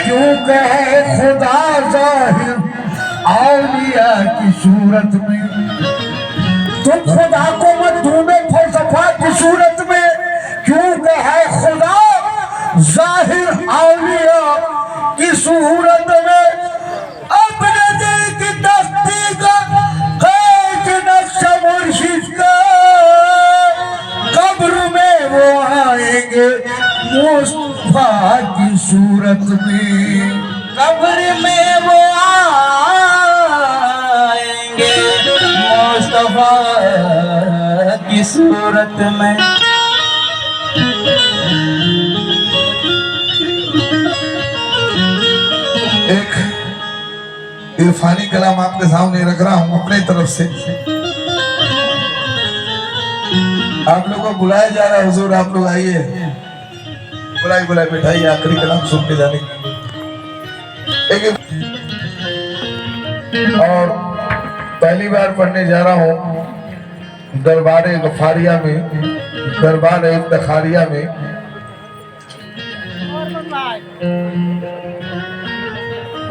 क्यों कहे खुदा जाहिर औलिया की सूरत में। तुम खुदा को मत ढूंढो फलसफा की सूरत में, क्यों कहे खुदा जाहिर औलिया की सूरत में। अपने दिल की तस्दीक कैच नक्शा मुर्शिद का, कब्र में वो आएंगे मुस्तफा की सूरत में। कब्र में वो आएंगे मुस्तफा की सूरत में। एक इरफानी कलाम आपके सामने रख रहा हूं अपने तरफ से। आप लोगों को बुलाया जा रहा है, हुजूर आप लोग आइए, बुलाए बैठाइए, आखिरी कलाम सुन के जाने की। और पहली बार पढ़ने जा रहा हूं दरबार गफारिया में, दरबार इफ्तिखारिया में।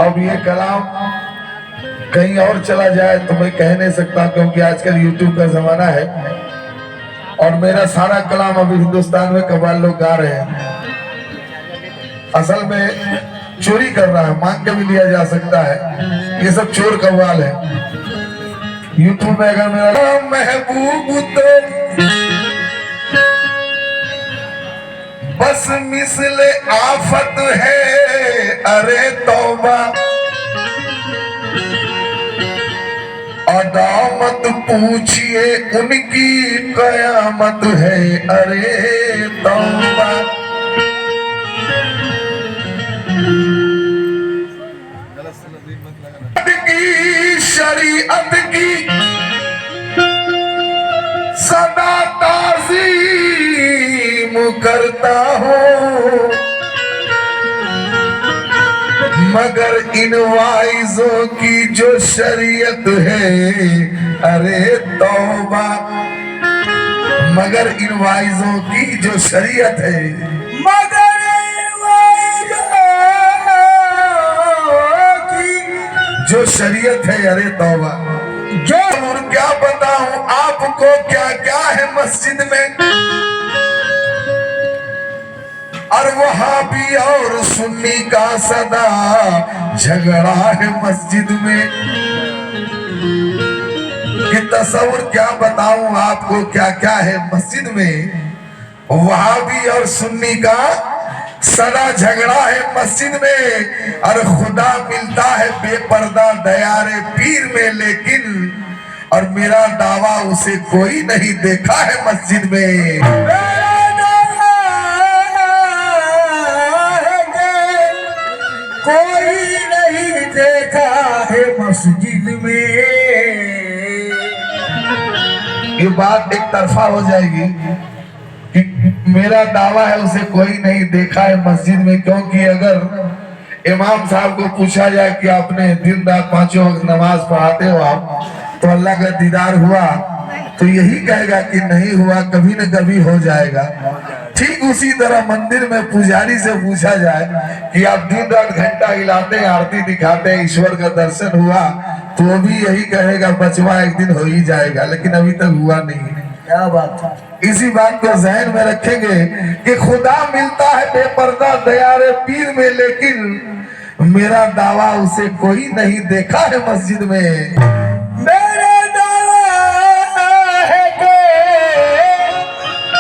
अब ये कलाम कहीं और चला जाए तो मैं कह नहीं सकता, क्योंकि आजकल यूट्यूब का जमाना है और मेरा सारा कलाम अभी हिंदुस्तान में कव्वाल लोग गा रहे हैं। असल में चोरी कर रहा है, मांग के भी लिया जा सकता है, ये सब चोर कव्वाल है। यूट्यूब में अगर मेरा महबूब तो बस मिसले आफत है, अरे तौबा अदामत पूछिए उनकी कयामत है, अरे तौबा। की शरीअत की सदा ताज़ीम करता हूँ, मगर इन वाइजों की जो शरीयत है, अरे तौबा। मगर इन वाइजों की जो शरीयत है, मगर इन वाइजों की जो शरीयत है, अरे तौबा। जो और क्या बताऊं आपको क्या क्या है मस्जिद में, और वहां भी और सुन्नी का सदा झगड़ा है मस्जिद में। कि तस्वुर क्या बताऊं आपको क्या क्या है मस्जिद में, वहां भी और सुन्नी का सदा झगड़ा है मस्जिद में। और खुदा मिलता है बेपर्दा दयारे पीर में, लेकिन और मेरा दावा उसे कोई नहीं देखा है मस्जिद में। कोई नहीं देखा है मस्जिद में। ये बात एक तरफा हो जाएगी कि मेरा दावा है उसे कोई नहीं देखा है मस्जिद में, क्योंकि अगर इमाम साहब को पूछा जाए कि आपने दिन रात पांचों वक्त नमाज पढ़ाते हो आप, तो अल्लाह का दीदार हुआ, तो यही कहेगा कि नहीं हुआ, कभी न कभी हो जाएगा। ठीक उसी तरह मंदिर में पुजारी से पूछा जाए कि आप दिन रात घंटा हिलाते हैं, आरती दिखाते हैं, ईश्वर का दर्शन हुआ, तो वो भी यही कहेगा बचवा एक दिन हो ही जाएगा, लेकिन अभी तक हुआ नहीं। क्या बात है। इसी बात को ज़हन में रखेंगे कि खुदा मिलता है बेपर्दा दयारे पीर में, लेकिन मेरा दावा उसे कोई नहीं देखा है मस्जिद में। मेरा दावा है कि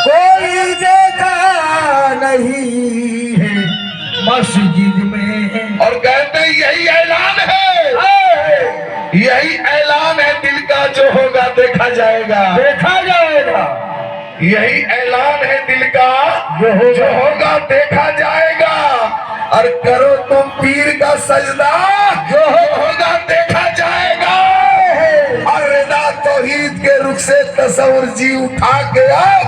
कोई देखा नहीं है मस्जिद में। और कहते हैं यही ऐलान है, यही ऐलान है दिल का, जो होगा देखा जाएगा, देखा जाएगा। यही ऐलान है दिल का, जो होगा देखा जाएगा। और करो तुम पीर का सजदा, जो होगा देखा जाएगा। और रिदा तौहीद के रुख से तस्वुर जी उठा के आप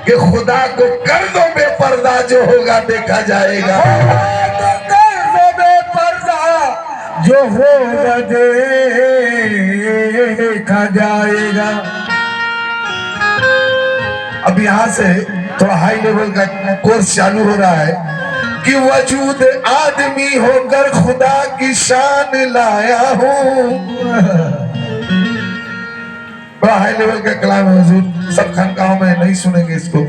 कि खुदा को कर दो बेपर्दा, जो होगा देखा जाएगा। तो कर दो बेपर्दा, जो होगा देखा जाएगा। अब यहाँ से थोड़ा हाई लेवल का कोर्स चालू हो रहा है कि वजूद आदमी होकर खुदा की शान लाया हूँ। बड़ा हाई लेवल का कलाम है हुजूर, सब खानकाहों में नहीं सुनेंगे इसको।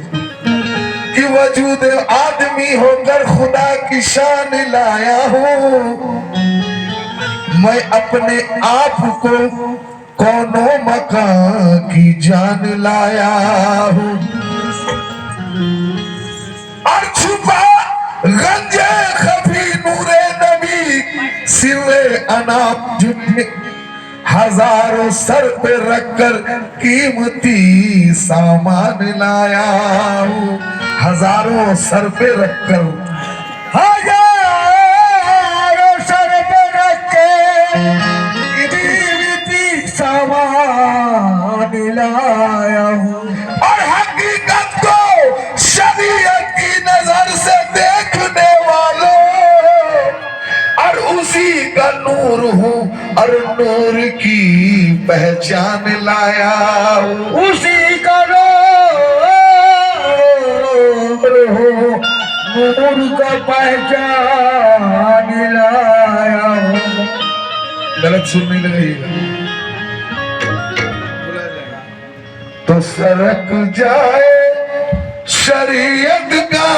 कि वजूद आदमी होकर खुदा की शान लाया हूँ, मैं अपने आप को कौनों मकान की जान लाया हूँ। और छुपा गंजे खफी नूरे नबी सिरे अनाप जुटे, हजारों सर पे रखकर कीमती सामान लाया हूँ। हजारों सर पे रखकर, हजारों सर पे रख के कीमती सामान लाया हूँ। और हकीकत को शरीयत की नजर से देखने वालों, और उसी का नूर हूँ और नूर की पहचान लाया हूँ। उसी का नूर का पहचान लाया हूँ। गलत सुनने लगेगा तो सरक जाए शरीयत का,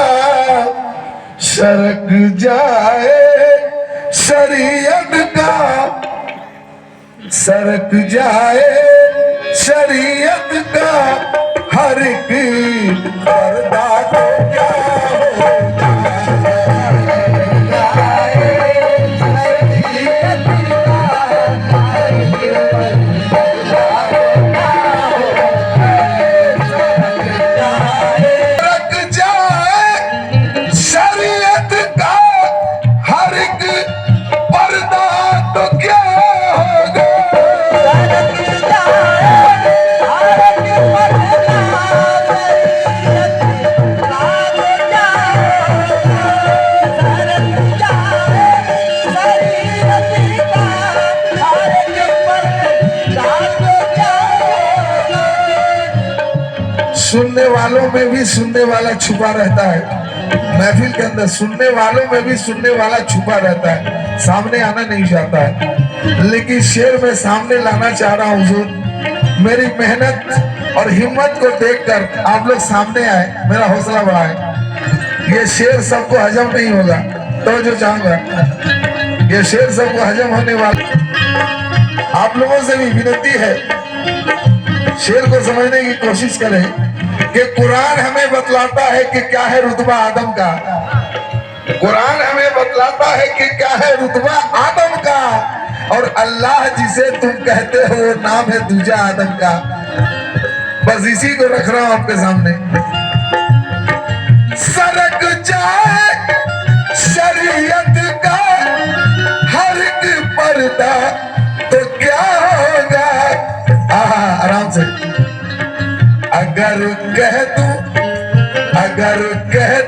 सरक जाए शरीयत का, सरक जाए शरीयत का हर एक पर्दा को क्या सुनने वालों में भी सुनने वाला छुपा रहता है। महफिल के अंदर सुनने वालों में भी सुनने वाला छुपा रहता है, सामने आना नहीं चाहता है। लेकिन शेर में सामने लाना चाह रहा हूँ हुजूर। मेरी मेहनत और हिम्मत को देखकर आप लोग सामने आए, मेरा हौसला बढ़ाए। ये शेर सबको हजम नहीं होगा, तो जो चाहूंगा ये शेर सबको हजम होने वाला। आप लोगों से भी विनती है, शेर को समझने की कोशिश करें कि कुरान हमें बतलाता है कि क्या है रुतबा आदम का। कुरान हमें बतलाता है कि क्या है रुतबा आदम का, और अल्लाह जिसे तुम कहते हो वो नाम है दूजा आदम का। बस इसी को रख रहा हूं आपके सामने। सरक जाए शरीयत का हर एक पर्दा तो क्या होगा। आराम से। अगर कह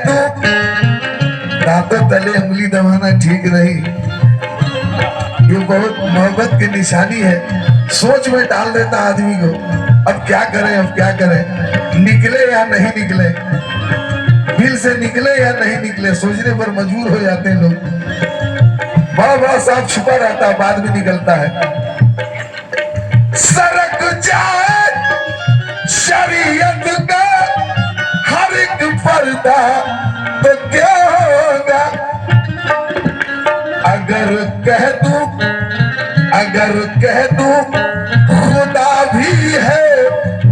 दूं दांतों तले उंगली दबाना ठीक नहीं, ये बहुत मोहब्बत की निशानी है। सोच में डाल देता आदमी को, अब क्या करें, अब क्या करें, निकले या नहीं निकले, दिल से निकले या नहीं निकले, सोचने पर मजबूर हो जाते हैं लोग। बड़ा बड़ा सांप छुपा रहता है, बाद में निकलता है। सरक जाए शरीयत का हर एक पर्दा तो क्या होगा। अगर कह दूं खुदा भी है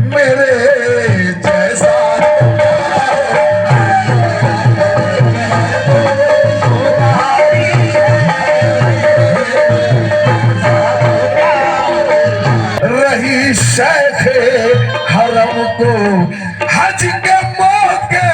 मेरे जैसा, रही शेख हरम को हज के मौके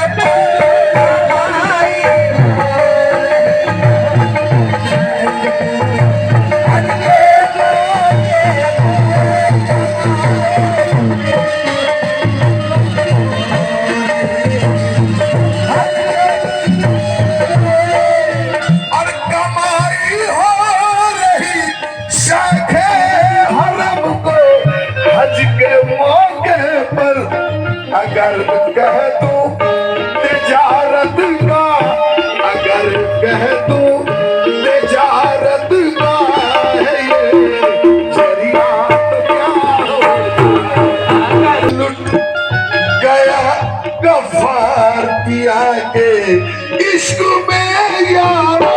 दूं बेजारत का है ये जरिया तो क्या होता है। लुट गया गफ्फार पिया के इश्क में यारो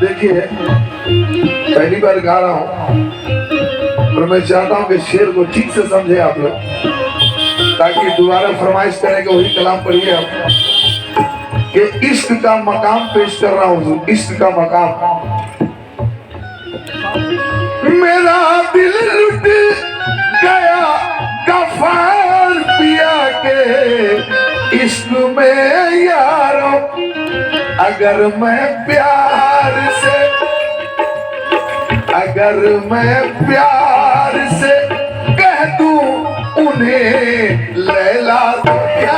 देखिए पहली बार गा रहा हूं और मैं चाहता हूं कि शेर को ठीक से समझे आप लोग, ताकि दोबारा फरमाइश करें कि वही कलाम पढ़िए आप कि इश्क का मकाम पेश कर रहा हूं। इश्क का मकाम, मेरा दिल लुट गया गफ्फार पिया के इश्क में यारो, अगर मैं प्यार से कह दूं उन्हें लैला तो क्या